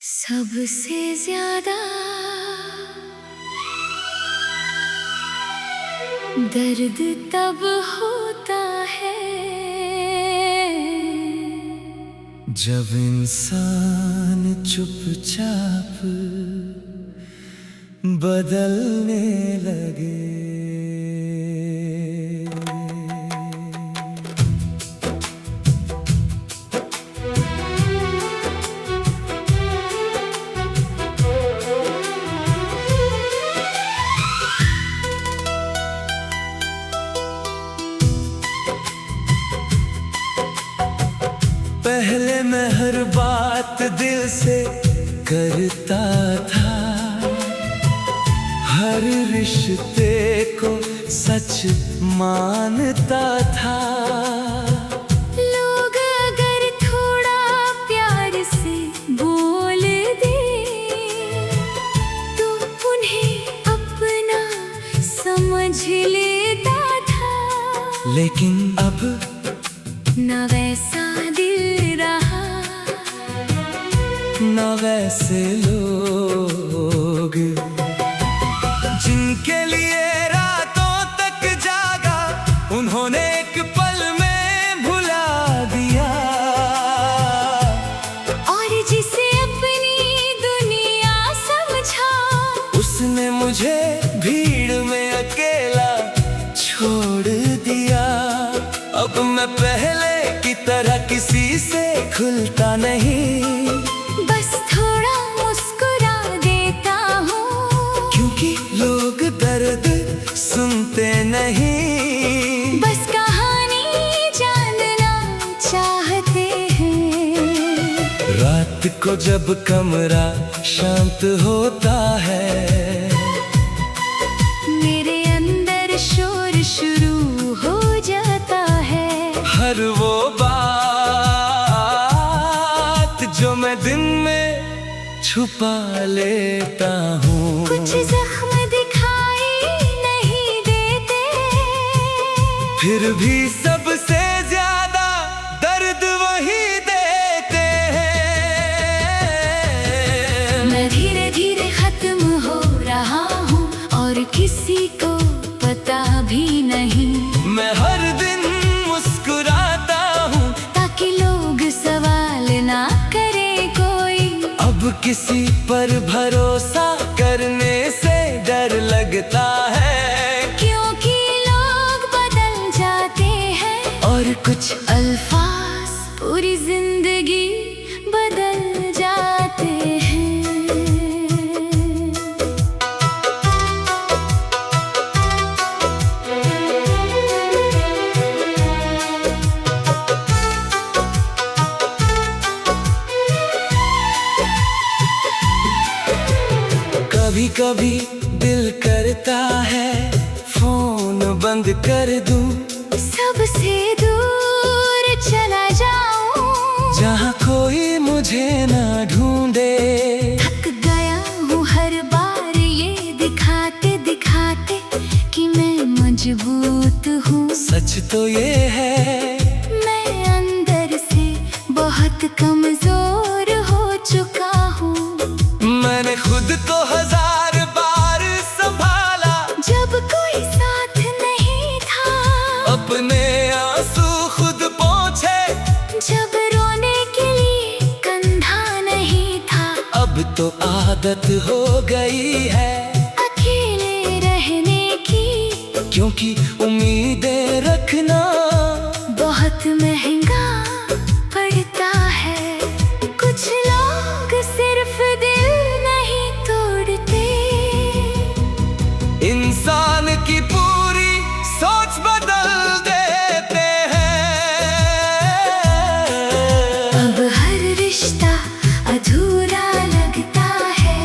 सबसे ज्यादा दर्द तब होता है जब इंसान चुपचाप बदलने लगे। पहले मैं हर बात दिल से करता था, हर रिश्ते को सच मानता था। लोग अगर थोड़ा प्यार से बोल दे तो उन्हें अपना समझ लेता था। लेकिन अब न वैसा दिल रहा, न वैसे लोग जिनके लिए रातों तक जागा, उन्होंने एक पल में भुला दिया। और जिसे अपनी दुनिया समझा, उसने मुझे भीड़ में अकेला छोड़ दिया। अब मैं पहले की तरह किसी से खुलता नहीं, बस थोड़ा मुस्कुरा देता हूँ। क्योंकि लोग दर्द सुनते नहीं, बस कहानी जानना चाहते हैं। रात को जब कमरा शांत होता है, मेरे अंदर शोर शुरू हो जाता है। हर वो बात जो मैं दिन में छुपा लेता हूँ। कुछ जख्म दिखाई नहीं देते, फिर भी सबसे ज्यादा दर्द वही देते हैं। मैं धीरे धीरे खत्म हो रहा हूँ और किसी को पता भी नहीं। मैं हर दिन मुस्कुराता हूँ ताकि लोग सवाल ना करे कोई। अब किसी पर भरोसा करने से डर लगता है, क्योंकि लोग बदल जाते हैं और कुछ अल्फाज पूरी जिंदगी बदल जाते हैं। कभी कभी दिल करता है फोन बंद कर दूं, सबसे दूर चला जाऊं, जहाँ कोई मुझे ना ढूंढे। थक गया हूँ हर बार ये दिखाते दिखाते कि मैं मजबूत हूँ। सच तो ये है मैं अंदर से बहुत कमजोर हो चुका हूँ। मैंने खुद को हजार बार संभाला, जब कोई साथ नहीं था, अपने आंसू खुद पोंछे, जब रोने के लिए कंधा नहीं था। अब तो आदत हो गई है अकेले रहने की, क्योंकि उम्मीदें रखना बहुत महंगा पड़ता है। कुछ लोग सिर्फ दिल नहीं तोड़ते, इंसान की पूरी सोच बदल देते हैं। अब हर रिश्ता अधूरा लगता है,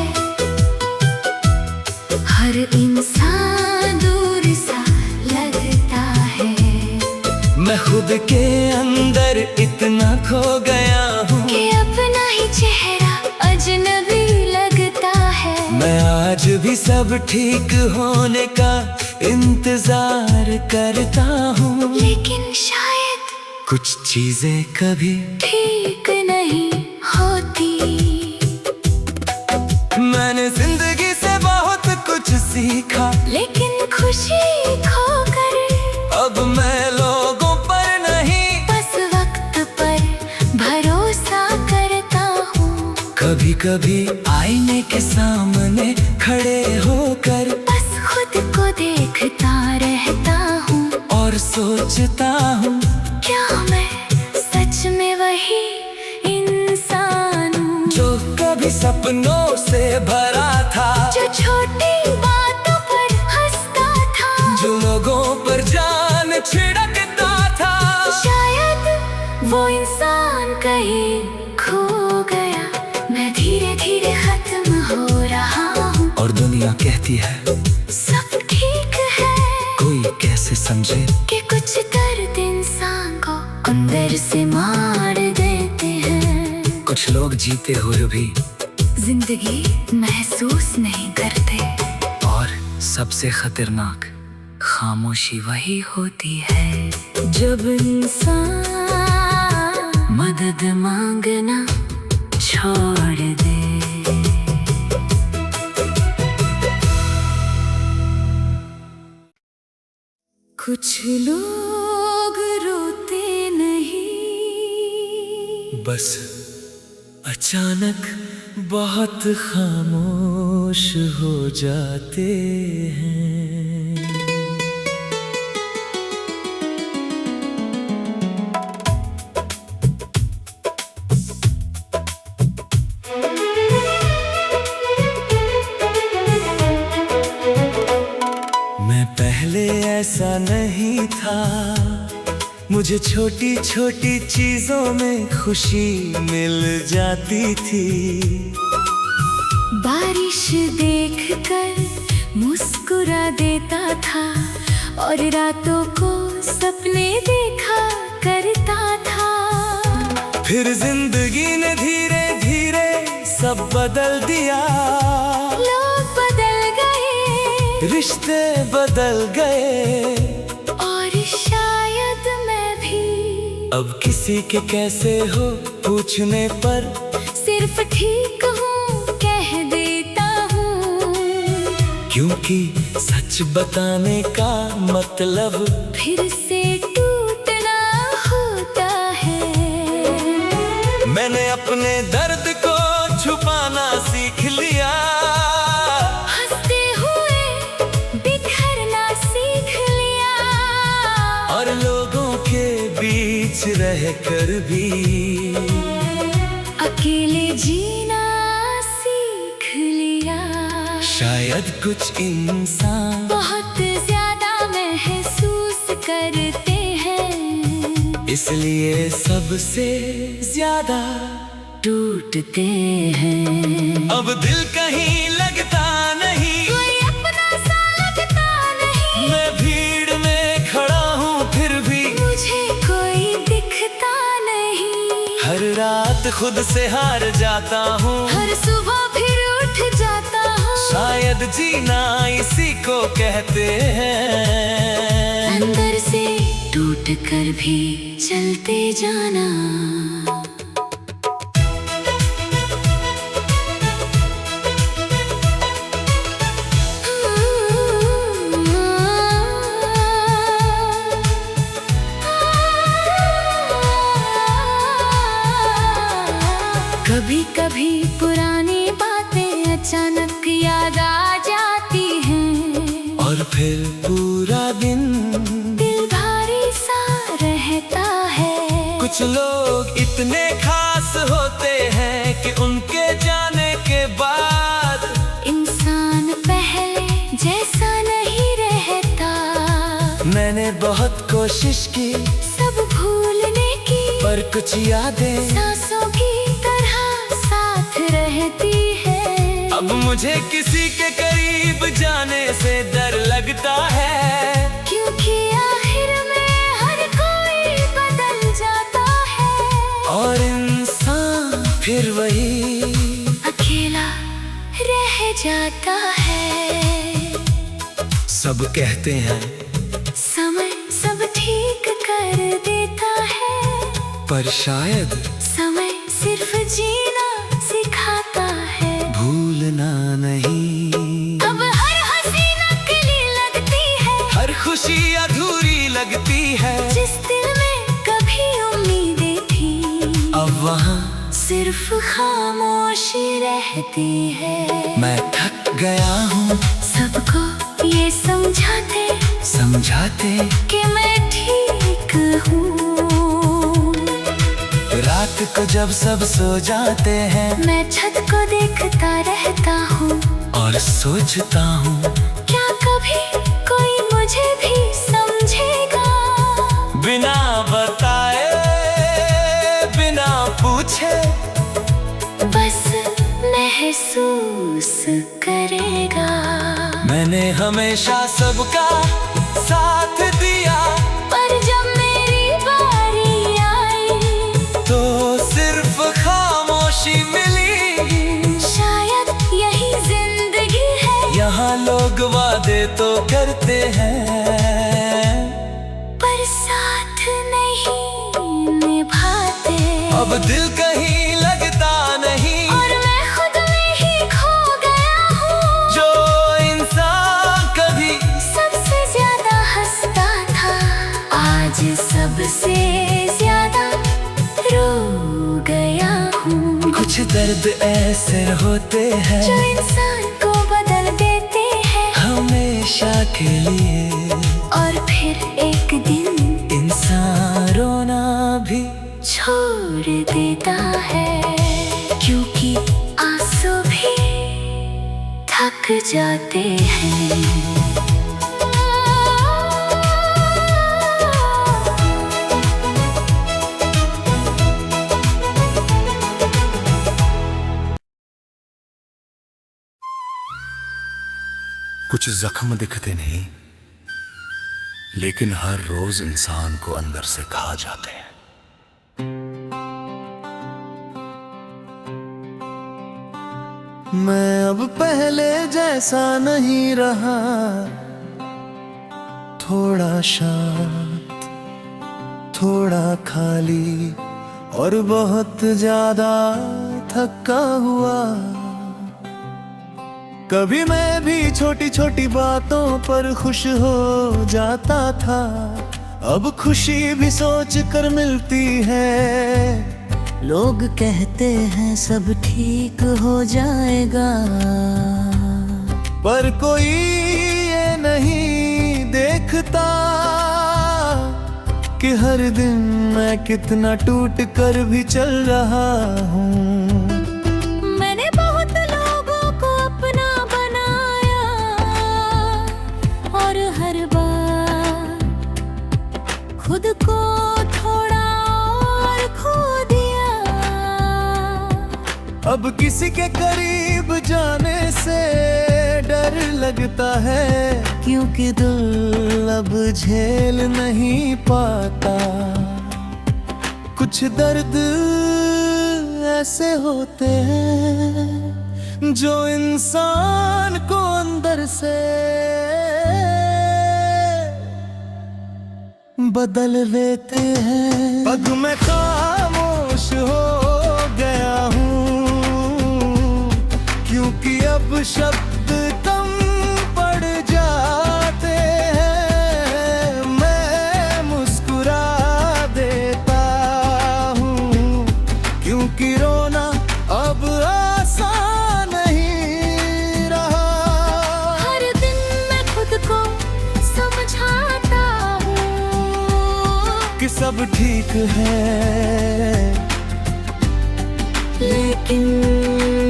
हर इंसान दूर सा लगता है। मैं खुद के अंदर इतना खो गया हूँ कि अपना ही चेहरा अजनबी लगता है। मैं आज भी सब ठीक होने का इंतजार करता हूँ, लेकिन शायद कुछ चीजें कभी ठीक नहीं होती। कभी कभी आईने के सामने खड़े होकर बस खुद को देखता रहता हूँ और सोचता हूँ, क्या मैं सच में वही इंसान हूँ जो कभी सपनों से भरा था, जो छोटी बातों पर हंसता था, जो लोगों पर जान छिड़कता था। शायद वो इंसान कहीं खो गया, मैं धीरे धीरे खत्म हो रहा हूँ। और दुनिया कहती है सब ठीक है, कोई कैसे समझे कि कुछ दर्द इंसान को अंदर से मार देते हैं। कुछ लोग जीते हुए भी जिंदगी महसूस नहीं करते, और सबसे खतरनाक खामोशी वही होती है जब इंसान मदद मांगना छोड़ दे। कुछ लोग रोते नहीं, बस अचानक बहुत खामोश हो जाते हैं। मैं पहले ऐसा नहीं था, मुझे छोटी छोटी चीजों में खुशी मिल जाती थी। बारिश देखकर मुस्कुरा देता था और रातों को सपने देखा करता था। फिर जिंदगी ने धीरे धीरे सब बदल दिया, लोग बदल गए, रिश्ते बदल गए, और शायद मैं भी अब किसी के कैसे हो पूछने पर सिर्फ ठीक हूँ कह देता हूँ। क्योंकि सच बताने का मतलब फिर से टूटना होता है। मैंने अपने दर्द को छुपाना सीख लिया, हंसते हुए बिखरना सीख लिया, और लोगों के बीच रहकर भी अकेले जीना सीख लिया। शायद कुछ इंसान बहुत ज्यादा महसूस करते हैं, इसलिए सबसे ज्यादा टूटते हैं। अब दिल कहीं लगता नहीं, कोई अपना सा लगता नहीं, मैं भीड़ में खड़ा हूँ फिर भी मुझे कोई दिखता नहीं। हर रात खुद से हार जाता हूँ, हर सुबह फिर उठ जाता हूँ। शायद जीना इसी को कहते हैं। अंदर से टूट कर भी चलते जाना। कभी कभी पुरानी बातें अचानक याद आ जाती हैं, और फिर पूरा दिन दिल भारी सा रहता है। कुछ लोग इतने खास होते हैं कि उनके जाने के बाद इंसान पहले जैसा नहीं रहता। मैंने बहुत कोशिश की सब भूलने की, पर कुछ यादें सांसों की तरह साथ रहती है। अब मुझे किसी के करीब जाने से डर लगता है, क्योंकि आखिर में हर कोई बदल जाता है, और इंसान फिर वही अकेला रह जाता है। सब कहते हैं समय सब ठीक कर देता है, पर शायद समय सिर्फ जीना सिखाता है। भूलना नहीं। अब हर हंसी नकली लगती है, हर खुशी अधूरी लगती है, जिस दिल में कभी उम्मीदें थी अब वहाँ सिर्फ खामोशी रहती है। मैं थक गया हूँ सबको ये समझाते कि मैं ठीक हूँ। रात को जब सब सो जाते हैं मैं छत को देखता रहता हूँ और सोचता हूँ क्या कभी कोई मुझे भी समझेगा। बिना बताए बिना पूछे बस महसूस करेगा। मैंने हमेशा सबका साथ दिया, पर जब मेरी बारी आई तो सिर्फ खामोशी मिली। शायद यही जिंदगी है। यहाँ लोग वादे तो करते हैं पर साथ नहीं निभाते। अब दिल कहीं लगता नहीं और मैं खुद में ही खो गया हूँ। जो इंसान कभी सबसे ज्यादा हंसता था आज सबसे ज्यादा रो गया हूँ। कुछ दर्द ऐसे होते हैं जो इंसान को बदल देते हैं हमेशा के लिए, और फिर एक दिन इंसान रोना भी छोड़ देता है, क्योंकि आंसू भी थक जाते हैं। कुछ जख्म दिखते नहीं, लेकिन हर रोज इंसान को अंदर से खा जाते हैं। मैं अब पहले जैसा नहीं रहा, थोड़ा शांत थोड़ा खाली और बहुत ज्यादा थका हुआ। कभी मैं भी छोटी छोटी बातों पर खुश हो जाता था, अब खुशी भी सोच कर मिलती है। लोग कहते हैं सब ठीक हो जाएगा, पर कोई ये नहीं देखता कि हर दिन मैं कितना टूट कर भी चल रहा हूँ। मैंने बहुत लोगों को अपना बनाया और हर बार खुद को थोड़ा और खो दिया। अब किसी के करीब जाने से डर लगता है, क्योंकि दिल अब झेल नहीं पाता। कुछ दर्द ऐसे होते हैं जो इंसान को अंदर से बदल देते हैं। पग में खामोश हो गया हूँ, क्योंकि अब शब्द कम पड़ जाते हैं। मैं मुस्कुरा देता हूँ, क्योंकि रोना अब आसान नहीं रहा। हर दिन मैं खुद को समझाता हूँ कि सब ठीक है, लेकिन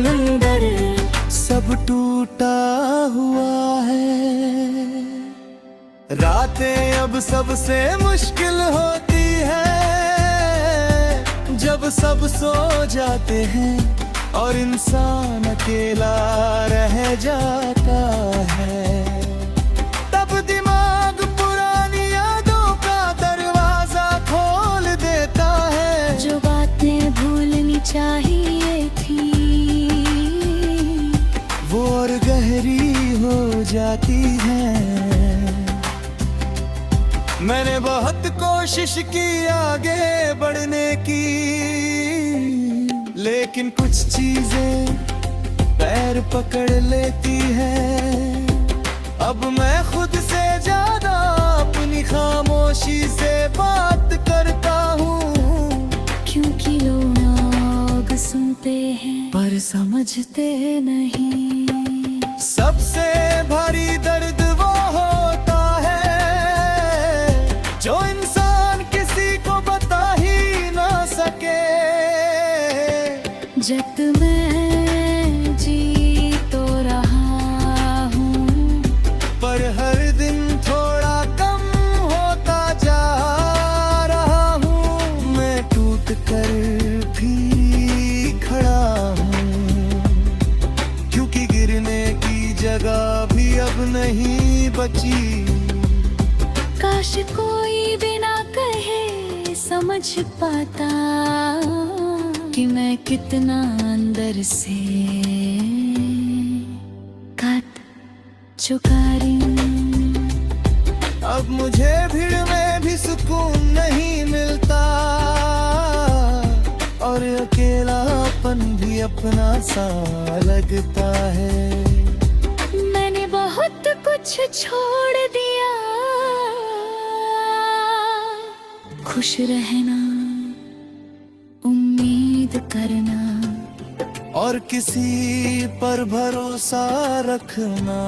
अंदर सब टूटा हुआ है। रातें अब सबसे मुश्किल होती है जब सब सो जाते हैं और इंसान अकेला रह जाता है। तब दिमाग पुरानी यादों का दरवाजा खोल देता है। जो बातें भूलनी चाहिए थी वो और गहरी हो जाती है। मैंने बहुत कोशिश की आगे बढ़ने की, लेकिन कुछ चीजें पैर पकड़ लेती है। अब मैं खुद से ज्यादा अपनी खामोशी से बात करता हूँ, क्योंकि लोग सुनते होते हैं पर समझते नहीं। सबसे भारी दर्द वो होता है जो इंसान किसी को बता ही ना सके। जब मैं जी तो रहा हूँ पर हर दिन थोड़ा कम होता जा रहा हूँ। मैं टूट कर भी खड़ा हूँ क्योंकि गिरने की जगह भी अब नहीं बची। काश कोई बिना कहे समझ पाता कि मैं कितना अंदर से काट चुका हूँ। अब मुझे भीड़ में भी सुकून नहीं मिलता और अकेलापन भी अपना सा लगता है। मैंने बहुत कुछ छोड़ दिया, खुश रहना, उम्मीद करना और किसी पर भरोसा रखना।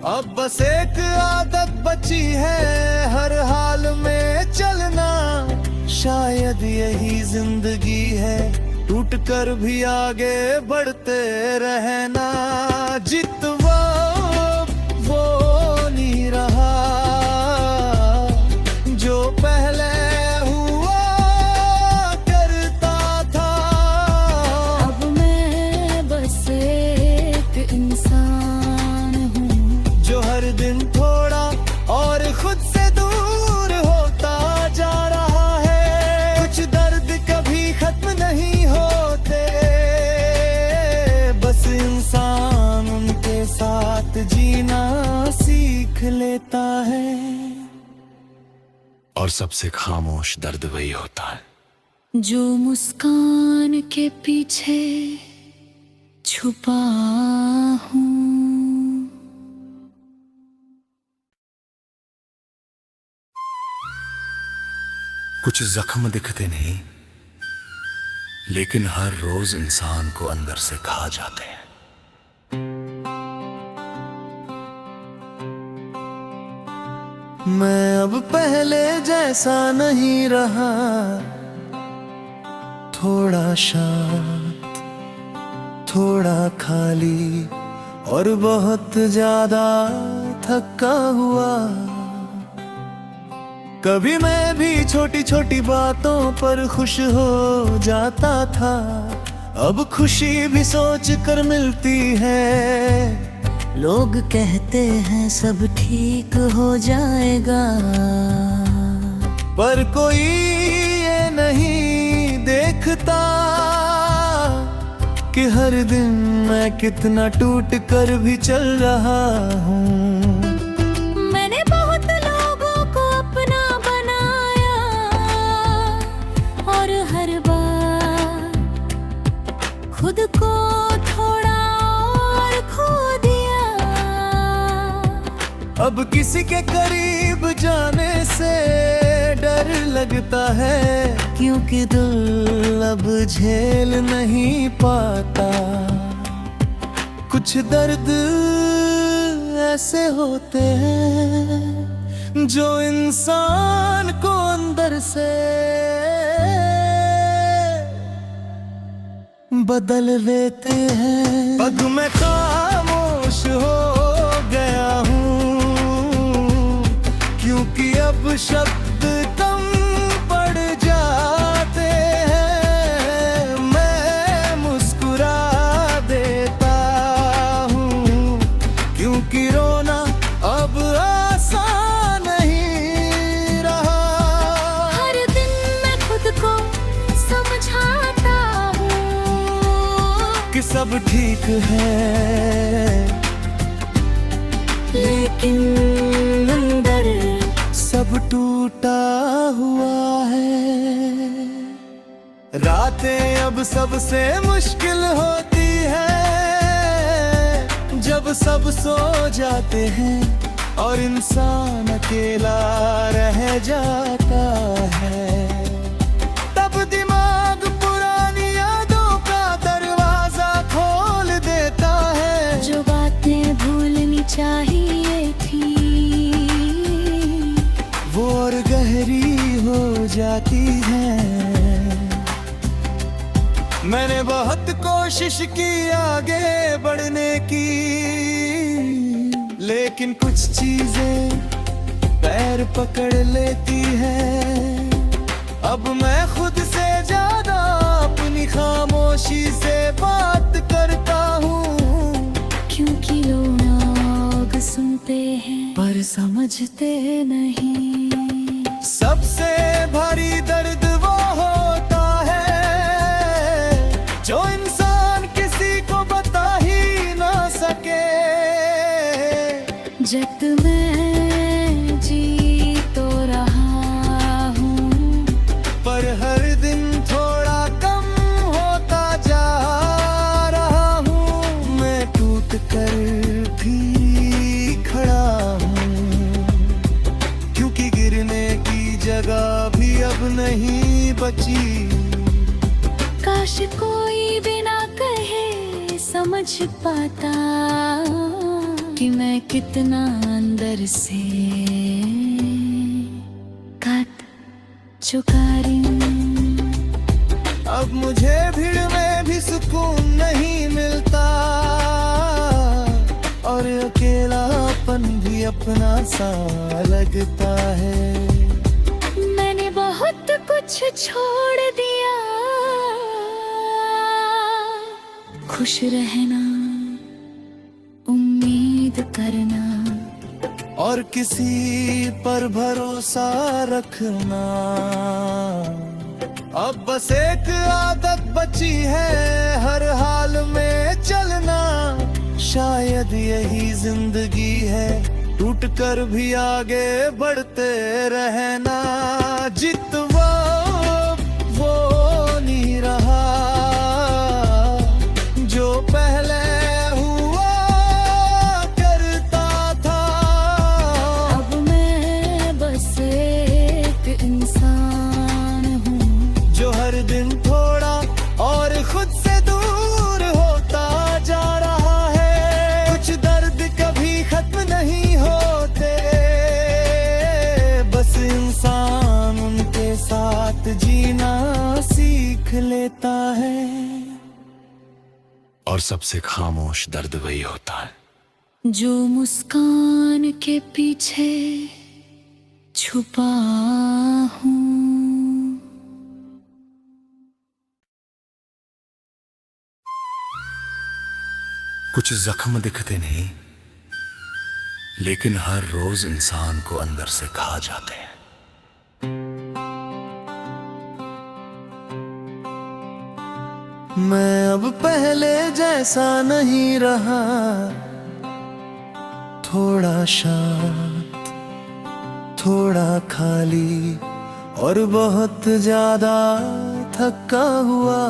अब बस एक आदत बची है हर हाल में चलना। शायद यही जिंदगी है, टूट कर भी आगे बढ़ते रहना। जितवा वो नहीं रहा जो पहले हुआ करता था। अब मैं बस एक इंसान हूँ जो हर दिन थोड़ा और खुद से दूर होता जा रहा है। कुछ दर्द कभी खत्म नहीं होते, बस इंसान उनके साथ जीना सीख लेता है। और सबसे खामोश दर्द वही होता है जो मुस्कान के पीछे छुपा हूँ। कुछ जख्म दिखते नहीं लेकिन हर रोज इंसान को अंदर से खा जाते हैं। मैं अब पहले जैसा नहीं रहा, थोड़ा शांत, थोड़ा खाली और बहुत ज्यादा थका हुआ। कभी मैं भी छोटी छोटी बातों पर खुश हो जाता था, अब खुशी भी सोच कर मिलती है। लोग कहते हैं सब ठीक हो जाएगा, पर कोई ये नहीं देखता कि हर दिन मैं कितना टूट कर भी चल रहा हूँ। मैंने बहुत लोगों को अपना बनाया और हर बार खुद को थोड़ा और खो दिया। अब किसी के करीब जाने से डर लगता है, क्योंकि दिल अब झेल नहीं पाता। कुछ दर्द ऐसे होते हैं जो इंसान को अंदर से बदल देते हैं। पग में खामोश हो गया हूँ क्योंकि अब शब्द कम पड़ जाते हैं। मैं मुस्कुरा देता हूँ क्योंकि रोना अब आसान नहीं रहा। हर दिन मैं खुद को समझाता हूँ कि सब ठीक है, लेकिन अंदर सब टूटा हुआ है। रातें अब सबसे मुश्किल होती है जब सब सो जाते हैं और इंसान अकेला रह जाता है। तब दिमाग पुरानी जाती हैं। मैंने बहुत कोशिश की आगे बढ़ने की, लेकिन कुछ चीजें पैर पकड़ लेती हैं। अब मैं खुद से ज्यादा अपनी खामोशी से बात करता हूँ, क्योंकि लोग सुनते हैं पर समझते नहीं। सबसे भारी दर्द वो होता है जो इंसान किसी को बता ही ना सके। जब मैं जी तो रहा हूँ, पर हर दिन थोड़ा कम होता जा रहा हूँ। मैं टूट कर भी खड़ा हूँ, क्योंकि गिरने की जगह भी अब नहीं बची। काश कोई बिना कहे समझ पाता कि मैं कितना अंदर से काट चुका हूँ। अब मुझे भीड़ में भी सुकून नहीं मिलता, और अकेलापन भी अपना सा लगता है। मैंने बहुत कुछ छोड़ दिया, खुश रहना, उम्मीद करना, और किसी पर भरोसा रखना। अब बस एक आदत बची है, हर हाल में चलना। शायद यही जिंदगी है, टूट कर भी आगे बढ़ते रहना। जितवा वो नहीं रहा जो पहले हुआ करता था। अब मैं बस एक इंसान हूँ जो हर दिन थोड़ा और खुद से दूर होता जा रहा है। कुछ दर्द कभी खत्म नहीं होते, बस इंसान उनके साथ जीना सीख लेता है। और सबसे खामोश दर्द वही होता है जो मुस्कान के पीछे छुपा हूँ। कुछ जख्म दिखते नहीं, लेकिन हर रोज इंसान को अंदर से खा जाते हैं। मैं अब पहले जैसा नहीं रहा, थोड़ा शांत, थोड़ा खाली, और बहुत ज्यादा थका हुआ।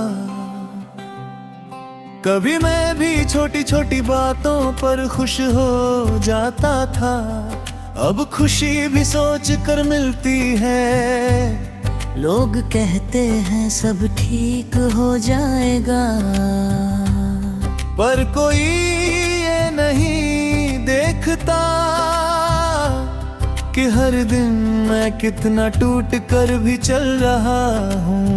कभी मैं भी छोटी छोटी बातों पर खुश हो जाता था, अब खुशी भी सोच कर मिलती है। लोग कहते हैं सब ठीक हो जाएगा, पर कोई ये नहीं देखता कि हर दिन मैं कितना टूट कर भी चल रहा हूँ।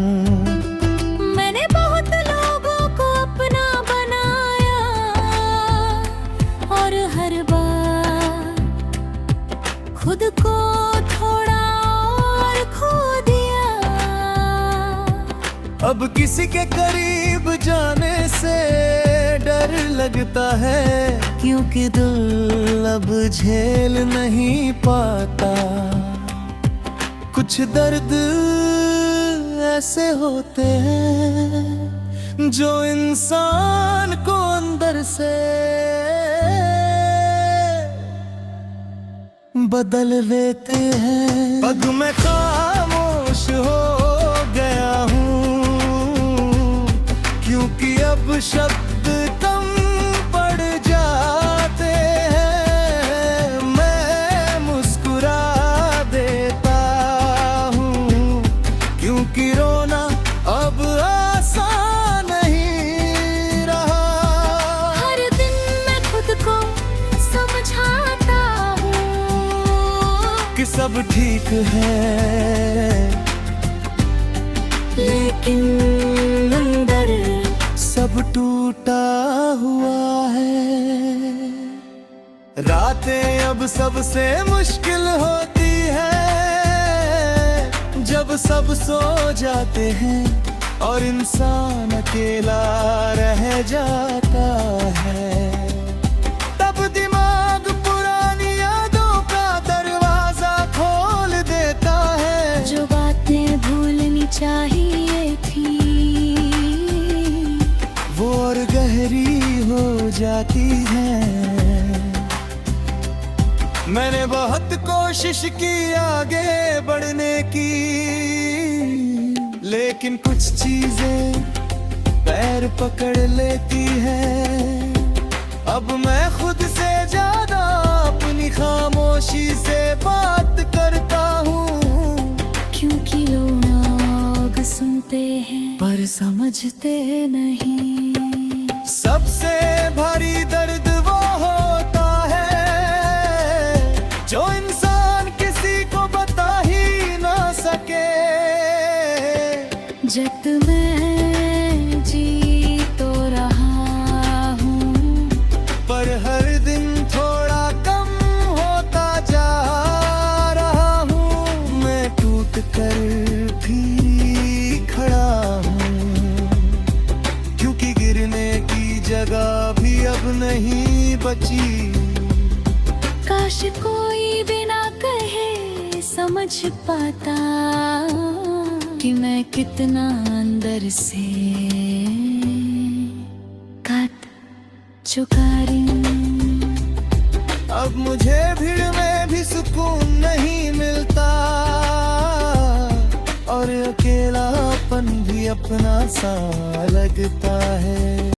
मैंने बहुत लोगों को अपना बनाया, और हर बार खुद को थोड़ा और खो दिया। अब किसी के करीब जाने से डर लगता है, क्योंकि दिल अब झेल नहीं पाता। कुछ दर्द ऐसे होते हैं जो इंसान को अंदर से बदल देते हैं। पग में खामोश हो गया हूँ, क्योंकि अब शब्द कम पड़ जाते हैं। मैं मुस्कुरा देता हूँ, क्योंकि रोना अब आसान नहीं रहा। हर दिन मैं खुद को समझाता हूँ कि सब ठीक है, लेकिन अंदर सब टूटा हुआ है। रातें अब सबसे मुश्किल होती है जब सब सो जाते हैं और इंसान अकेला रह जाता है। तब दिमाग पुरानी यादों का दरवाजा खोल देता है। जो बातें भूलनी चाहिए थी वो और गहरी हो जाती है। मैंने बहुत कोशिश की आगे बढ़ने की, लेकिन कुछ चीजें पैर पकड़ लेती है। अब मैं खुद से ज्यादा अपनी खामोशी से बात करता हूँ, क्योंकि लोग सुनते हैं पर समझते नहीं। सबसे भारी दर्द वो होता है जो इंसान किसी को बता ही ना सके। जब मैं जी तो रहा हूँ, पर हर दिन थोड़ा कम होता जा रहा हूँ। मैं टूट कर भी खड़ा हूँ, क्योंकि गिरने की जगह भी अब नहीं बची। काश कोई बिना कहे समझ पाता कि मैं कितना अंदर से काट चुका हूँ। अब मुझे भीड़ में भी सुकून नहीं मिलता और अकेलापन भी अपना सा लगता है।